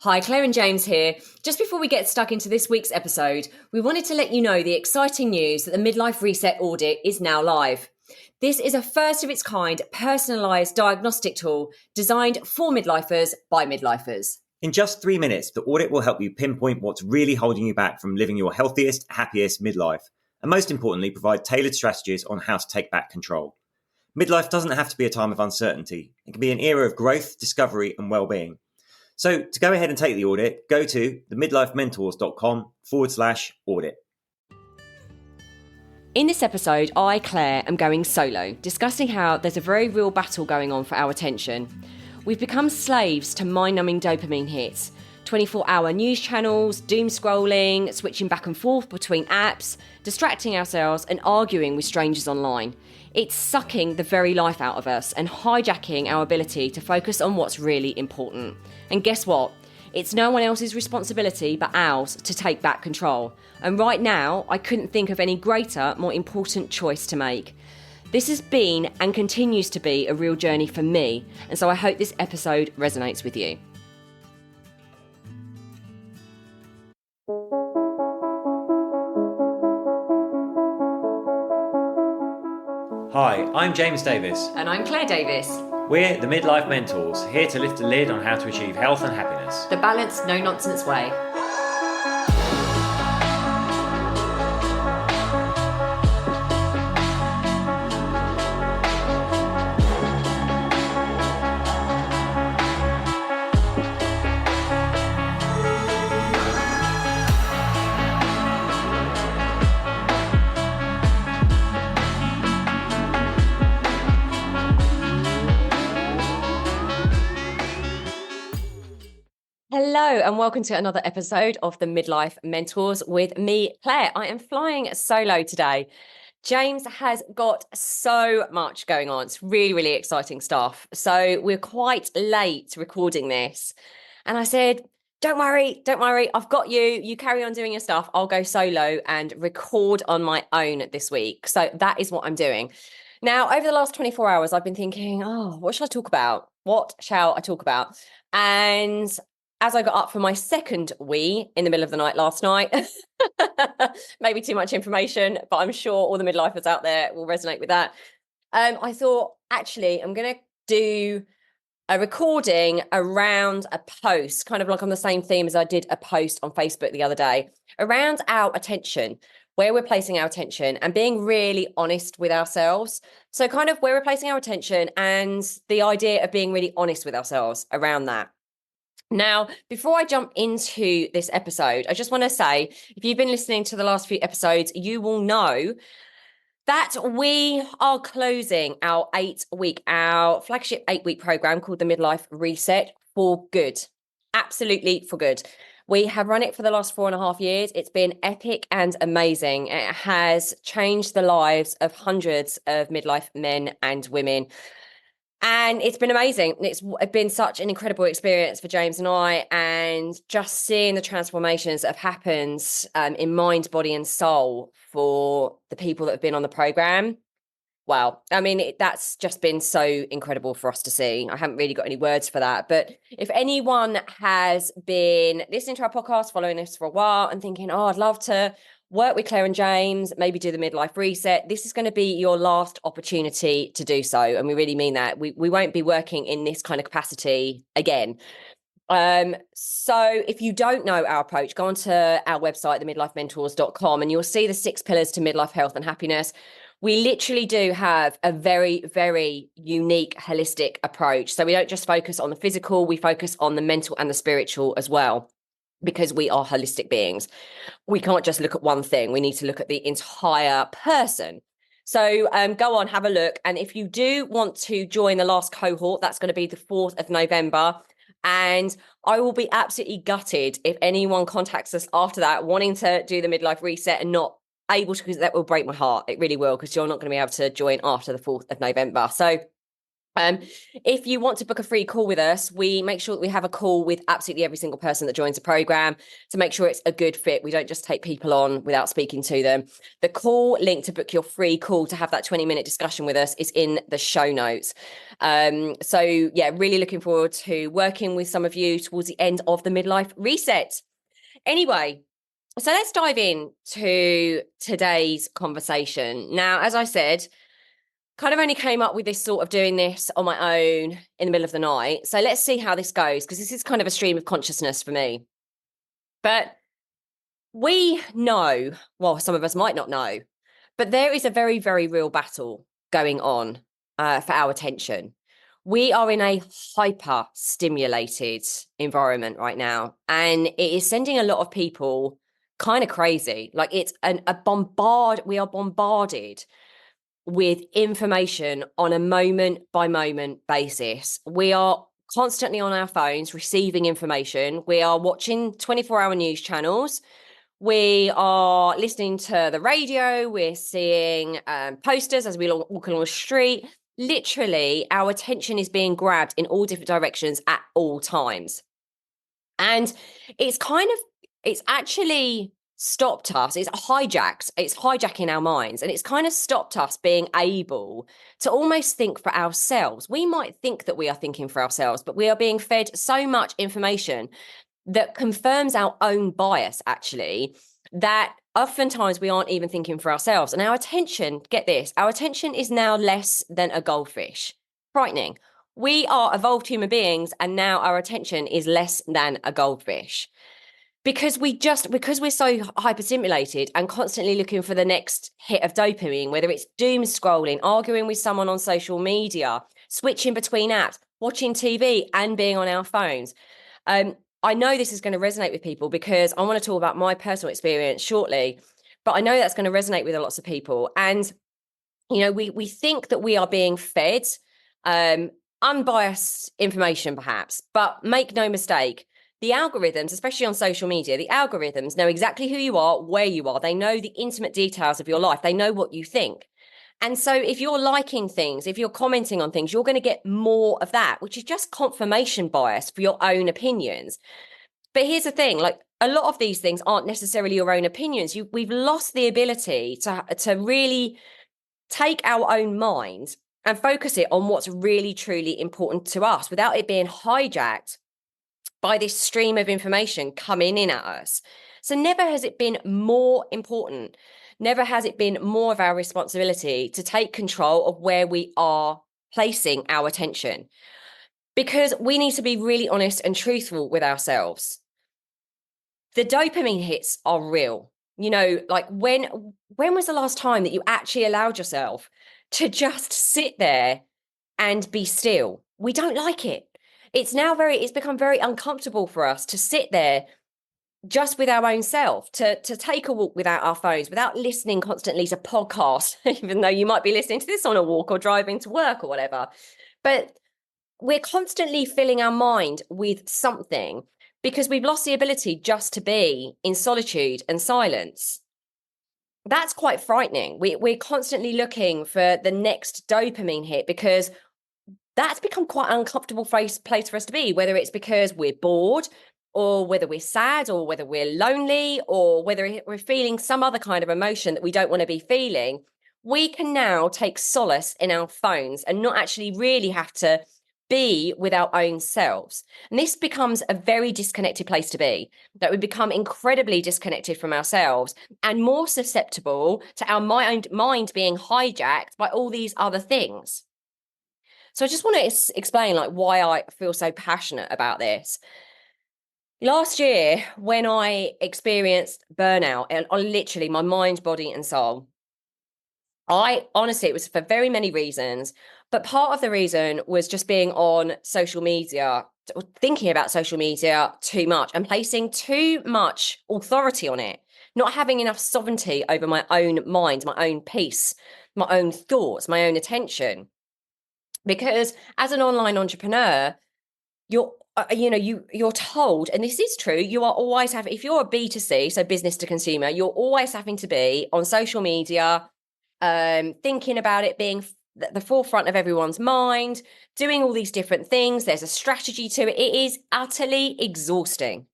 Hi, Claire and James here. Just before we get stuck into this week's episode, we wanted to let you know the exciting news that the Midlife Reset audit is now live. This is a first of its kind personalised diagnostic tool designed for midlifers by midlifers. In just 3 minutes, the audit will help you pinpoint what's really holding you back from living your healthiest, happiest midlife, and most importantly, provide tailored strategies on how to take back control. Midlife doesn't have to be a time of uncertainty. It can be an era of growth, discovery, and well-being. So to go ahead and take the audit, go to themidlifementors.com/audit. In this episode, I, Claire, am going solo, discussing how there's a very real battle going on for our attention. We've become slaves to mind-numbing dopamine hits, 24-hour news channels, doom scrolling, switching back and forth between apps, distracting ourselves and arguing with strangers online. It's sucking the very life out of us and hijacking our ability to focus on what's really important. And guess what? It's no one else's responsibility but ours to take back control. And right now, I couldn't think of any greater, more important choice to make. This has been and continues to be a real journey for me, and so I hope this episode resonates with you. Hi, I'm James Davis. And I'm Claire Davis. We're the Midlife Mentors, here to lift the lid on how to achieve health and happiness. The balanced, no-nonsense way. Hello and welcome to another episode of the Midlife Mentors with me, Claire. I am flying solo today. James has got so much going on. It's really, really exciting stuff. So we're quite late recording this. And I said, don't worry. I've got you. You carry on doing your stuff. I'll go solo and record on my own this week. So that is what I'm doing. Now, over the last 24 hours, I've been thinking, what shall I talk about? And as I got up for my second wee in the middle of the night last night, maybe too much information, but I'm sure all the midlifers out there will resonate with that. I thought, actually, I'm going to do a recording around a post, kind of like on the same theme as I did a post on Facebook the other day, around our attention, where we're placing our attention and being really honest with ourselves. So kind of where we're placing our attention and the idea of being really honest with ourselves around that. Now, before I jump into this episode, I just want to say, if you've been listening to the last few episodes, you will know that we are closing our flagship 8-week program called the Midlife Reset for good. Absolutely for good. We have run it for the last 4.5 years. It's been epic and amazing. It has changed the lives of hundreds of midlife men and women. And it's been amazing. It's been such an incredible experience for James and I, and just seeing the transformations that have happened in mind, body and soul for the people that have been on the program. Wow. I mean, that's just been so incredible for us to see. I haven't really got any words for that. But if anyone has been listening to our podcast, following us for a while and thinking, I'd love to work with Claire and James, maybe do the Midlife Reset, this is going to be your last opportunity to do so. And we really mean that. We won't be working in this kind of capacity again. So if you don't know our approach, go onto our website, themidlifementors.com, and you'll see the 6 pillars to midlife health and happiness. We literally do have a very, very unique, holistic approach. So we don't just focus on the physical, we focus on the mental and the spiritual as well, because we are holistic beings. We can't just look at one thing. We need to look at the entire person. So go on, have a look. And if you do want to join the last cohort, that's going to be the 4th of November. And I will be absolutely gutted if anyone contacts us after that wanting to do the Midlife Reset and not able to, because that will break my heart. It really will, because you're not going to be able to join after the 4th of November. So If you want to book a free call with us, we make sure that we have a call with absolutely every single person that joins the program to make sure it's a good fit. We don't just take people on without speaking to them. The call link to book your free call to have that 20-minute discussion with us is in the show notes. So yeah, really looking forward to working with some of you towards the end of the midlife reset. Anyway, so let's dive in to today's conversation. Now, as I said, kind of only came up with this sort of doing this on my own in the middle of the night. So let's see how this goes, because this is kind of a stream of consciousness for me. But we know, well, some of us might not know, but there is a very, very real battle going on for our attention. We are in a hyper stimulated environment right now, and it is sending a lot of people kind of crazy. Like it's we are bombarded with information on a moment by moment basis. We are constantly on our phones receiving information. We are watching 24-hour news channels. We are listening to the radio. We're seeing posters as we walk along the street. Literally, our attention is being grabbed in all different directions at all times. And it's actually stopped us. It's hijacking our minds, and it's kind of stopped us being able to almost think for ourselves. We might think that we are thinking for ourselves, but we are being fed so much information that confirms our own bias, actually, that oftentimes we aren't even thinking for ourselves. And our attention, get this, our attention is now less than a goldfish. Frightening. We are evolved human beings, and now our attention is less than a goldfish. Because we're so hyperstimulated and constantly looking for the next hit of dopamine, whether it's doom scrolling, arguing with someone on social media, switching between apps, watching TV, and being on our phones. I know this is going to resonate with people because I want to talk about my personal experience shortly, but I know that's going to resonate with lots of people. And, you know, we think that we are being fed unbiased information, perhaps, but make no mistake, the algorithms, especially on social media, the algorithms know exactly who you are, where you are. They know the intimate details of your life. They know what you think. And so if you're liking things, if you're commenting on things, you're going to get more of that, which is just confirmation bias for your own opinions. But here's the thing, like a lot of these things aren't necessarily your own opinions. We've lost the ability to really take our own mind and focus it on what's really, truly important to us without it being hijacked by this stream of information coming in at us. So never has it been more important. Never has it been more of our responsibility to take control of where we are placing our attention, because we need to be really honest and truthful with ourselves. The dopamine hits are real. You know, like when was the last time that you actually allowed yourself to just sit there and be still? We don't like it. It's become very uncomfortable for us to sit there just with our own self, to take a walk without our phones, without listening constantly to podcasts, even though you might be listening to this on a walk or driving to work or whatever. But we're constantly filling our mind with something because we've lost the ability just to be in solitude and silence. That's quite frightening. We're constantly looking for the next dopamine hit because that's become quite an uncomfortable place for us to be, whether it's because we're bored or whether we're sad or whether we're lonely or whether we're feeling some other kind of emotion that we don't want to be feeling. We can now take solace in our phones and not actually really have to be with our own selves. And this becomes a very disconnected place to be, that we become incredibly disconnected from ourselves and more susceptible to our mind being hijacked by all these other things. So I just want to explain like why I feel so passionate about this. Last year, when I experienced burnout and on literally my mind, body, and soul, I honestly, it was for very many reasons, but part of the reason was just being on social media, thinking about social media too much and placing too much authority on it, not having enough sovereignty over my own mind, my own peace, my own thoughts, my own attention. Because as an online entrepreneur, you're told, and this is true, you are always having, if you're a B2C, so business to consumer, you're always having to be on social media, thinking about it, being the forefront of everyone's mind, doing all these different things. There's a strategy to it. It is utterly exhausting.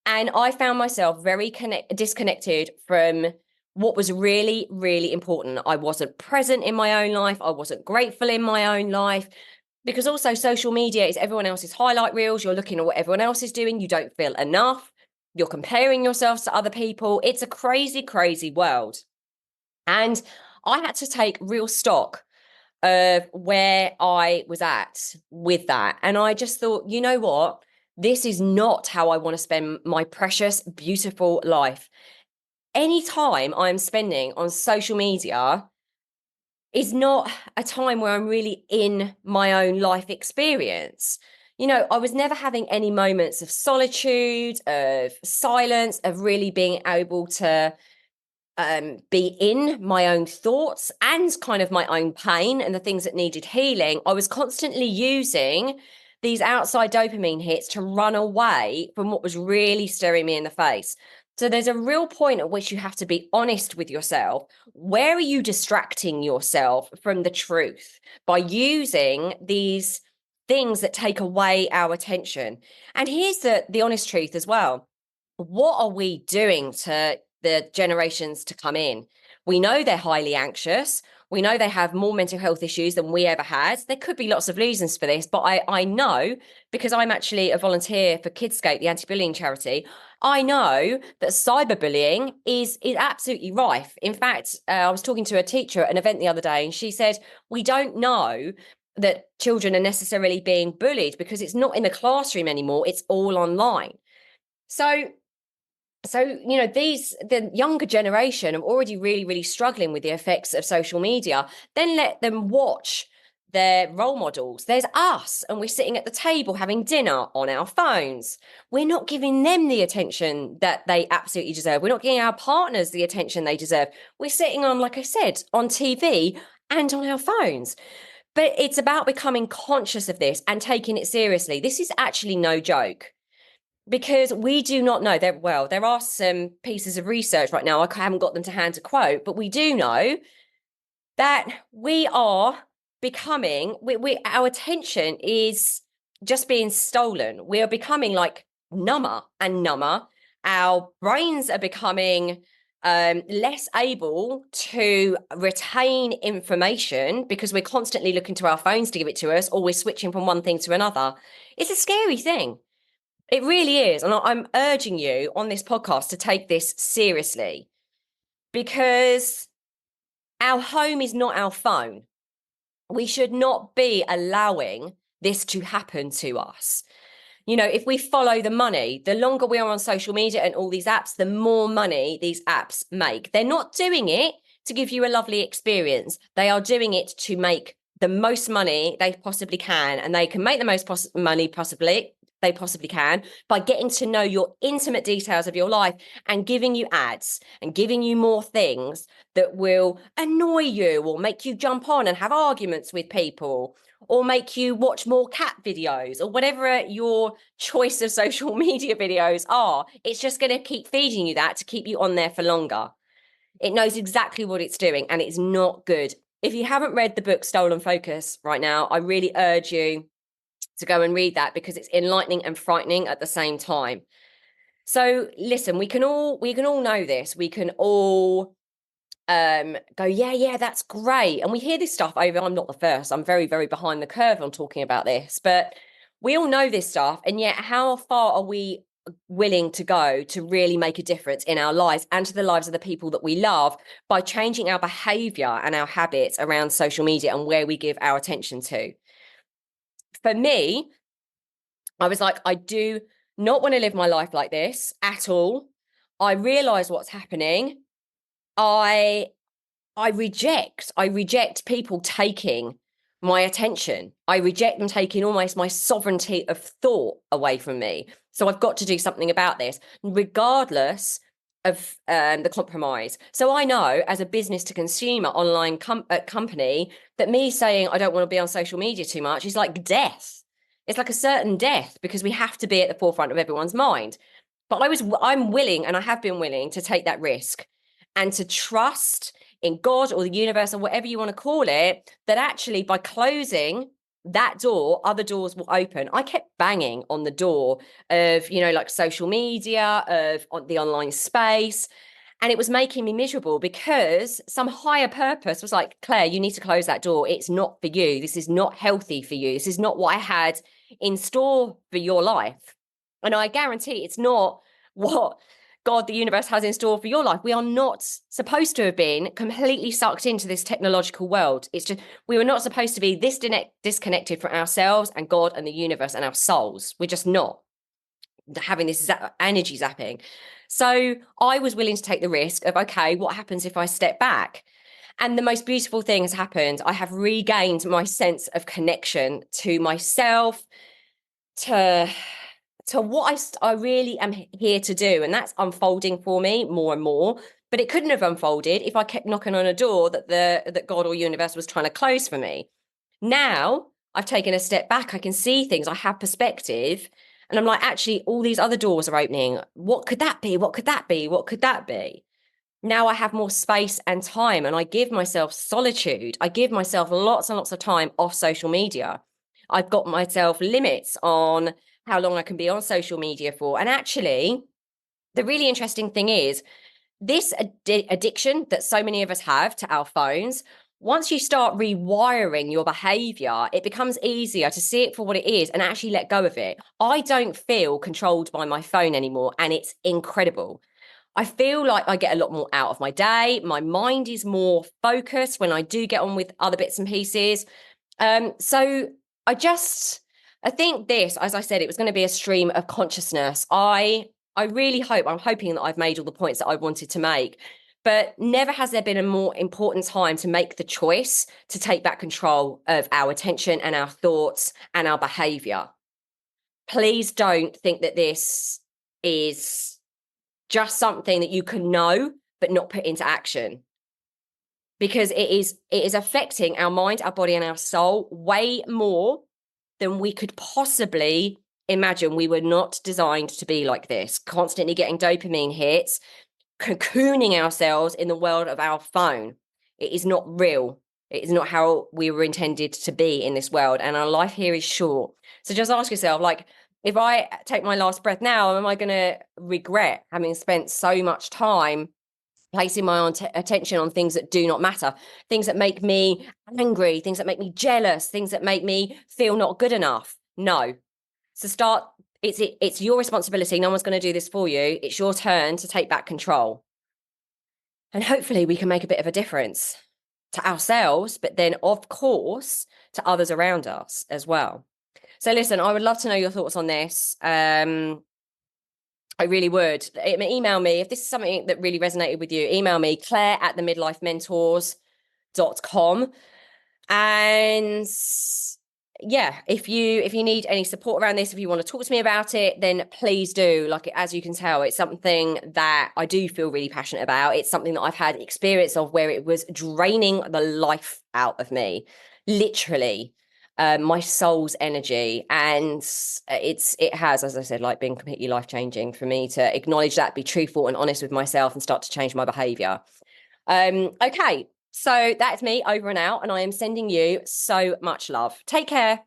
And I found myself very disconnected from what was really, really important. I wasn't present in my own life. I wasn't grateful in my own life. Because also social media is everyone else's highlight reels. You're looking at what everyone else is doing. You don't feel enough. You're comparing yourselves to other people. It's a crazy, crazy world. And I had to take real stock of where I was at with that. And I just thought, you know what? This is not how I want to spend my precious, beautiful life. Any time I'm spending on social media is not a time where I'm really in my own life experience. You know, I was never having any moments of solitude, of silence, of really being able to be in my own thoughts and kind of my own pain and the things that needed healing. I was constantly using these outside dopamine hits to run away from what was really staring me in the face. So there's a real point at which you have to be honest with yourself. Where are you distracting yourself from the truth by using these things that take away our attention? And here's the honest truth as well. What are we doing to the generations to come in? We know they're highly anxious. We know they have more mental health issues than we ever had. There could be lots of reasons for this, but I know, because I'm actually a volunteer for Kidscape, the anti-bullying charity, I know that cyberbullying is absolutely rife. In fact, I was talking to a teacher at an event the other day, and she said, we don't know that children are necessarily being bullied because it's not in the classroom anymore. It's all online. So, you know, the younger generation are already really, really struggling with the effects of social media. Then let them watch their role models. There's us, and we're sitting at the table having dinner on our phones. We're not giving them the attention that they absolutely deserve. We're not giving our partners the attention they deserve. We're sitting on, like I said, on TV and on our phones. But it's about becoming conscious of this and taking it seriously. This is actually no joke. Because we do not know there. Well, there are some pieces of research right now. I haven't got them to hand to quote, but we do know that we are becoming. Our attention is just being stolen. We are becoming like number and number. Our brains are becoming less able to retain information because we're constantly looking to our phones to give it to us, or we're switching from one thing to another. It's a scary thing. It really is. And I'm urging you on this podcast to take this seriously, because our home is not our phone. We should not be allowing this to happen to us. You know, if we follow the money, the longer we are on social media and all these apps, the more money these apps make. They're not doing it to give you a lovely experience. They are doing it to make the most money they possibly can. And they can make the most money they possibly can by getting to know your intimate details of your life and giving you ads and giving you more things that will annoy you or make you jump on and have arguments with people or make you watch more cat videos or whatever your choice of social media videos are. It's just going to keep feeding you that to keep you on there for longer. It knows exactly what it's doing, and it's not good. If you haven't read the book Stolen Focus right now, I really urge you to go and read that, because it's enlightening and frightening at the same time. So listen, we can all know this. We can all go, yeah, that's great. And we hear this stuff over. I'm not the first. I'm very, very behind the curve on talking about this, but we all know this stuff. And yet, how far are we willing to go to really make a difference in our lives and to the lives of the people that we love by changing our behavior and our habits around social media and where we give our attention to? For me, I was like, I do not want to live my life like this at all. I realize what's happening. I reject people taking my attention. I reject them taking almost my sovereignty of thought away from me. So I've got to do something about this, regardless of the compromise. So I know, as a business to consumer online company, that me saying I don't want to be on social media too much is like death. It's like a certain death, because we have to be at the forefront of everyone's mind. But I'm willing, and I have been willing, to take that risk and to trust in God or the universe or whatever you want to call it, that actually by closing that door, other doors will open. I kept banging on the door of, like social media, of the online space. And it was making me miserable because some higher purpose was like, Claire, you need to close that door. It's not for you. This is not healthy for you. This is not what I had in store for your life. And I guarantee it's not what God, the universe has in store for your life. We are not supposed to have been completely sucked into this technological world. It's just, we were not supposed to be this disconnected from ourselves and God and the universe and our souls. We're just not having this energy zapping. So I was willing to take the risk of, okay, what happens if I step back? And the most beautiful thing has happened. I have regained my sense of connection to myself, to what I really am here to do. And that's unfolding for me more and more. But it couldn't have unfolded if I kept knocking on a door that God or universe was trying to close for me. Now I've taken a step back. I can see things. I have perspective. And I'm like, actually, all these other doors are opening. What could that be? What could that be? What could that be? Now I have more space and time, and I give myself solitude. I give myself lots and lots of time off social media. I've got myself limits on how long I can be on social media for. And actually, the really interesting thing is this addiction that so many of us have to our phones. Once you start rewiring your behavior, it becomes easier to see it for what it is and actually let go of it. I don't feel controlled by my phone anymore, and it's incredible. I feel like I get a lot more out of my day. My mind is more focused when I do get on with other bits and pieces. So I think this, as I said, it was going to be a stream of consciousness. I'm hoping that I've made all the points that I wanted to make. But never has there been a more important time to make the choice to take back control of our attention and our thoughts and our behavior. Please don't think that this is just something that you can know but not put into action, because it is affecting our mind, our body, and our soul way more than we could possibly imagine. We were not designed to be like this, constantly getting dopamine hits, cocooning ourselves in the world of our phone. It is not real. It is not how we were intended to be in this world, and our life here is short. So just ask yourself, like, if I take my last breath now, am I going to regret having spent so much time placing my own attention on things that do not matter, things that make me angry, things that make me jealous, things that make me feel not good enough? No. So it's your responsibility. No one's going to do this for you. It's your turn to take back control. And hopefully we can make a bit of a difference to ourselves, but then, of course, to others around us as well. So listen, I would love to know your thoughts on this. I really would. Email me if this is something that really resonated with you. Email me, claire@themidlifementors.com. And yeah, if you need any support around this, if you want to talk to me about it, then please do. Like, as you can tell, it's something that I do feel really passionate about. It's something that I've had experience of where it was draining the life out of me, literally, my soul's energy. And it has, as I said, like, been completely life-changing for me to acknowledge that, be truthful and honest with myself, and start to change my behavior. Okay. So that's me, over and out, and I am sending you so much love. Take care.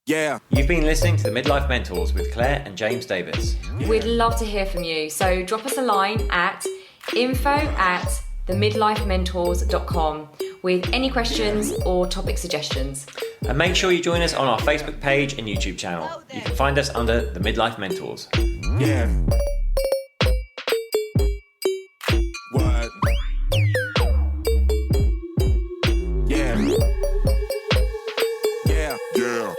Yeah. You've been listening to the Midlife Mentors with Claire and James Davis. We'd love to hear from you. So drop us a line at info@themidlifementors.com with any questions or topic suggestions. And make sure you join us on our Facebook page and YouTube channel. You can find us under the Midlife Mentors. Yeah. What? Yeah. Yeah. Yeah.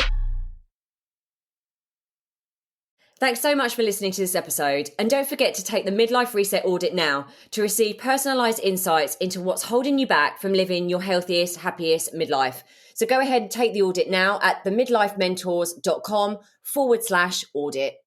Thanks so much for listening to this episode. And don't forget to take the Midlife Reset audit now to receive personalised insights into what's holding you back from living your healthiest, happiest midlife. So go ahead and take the audit now at themidlifementors.com/audit.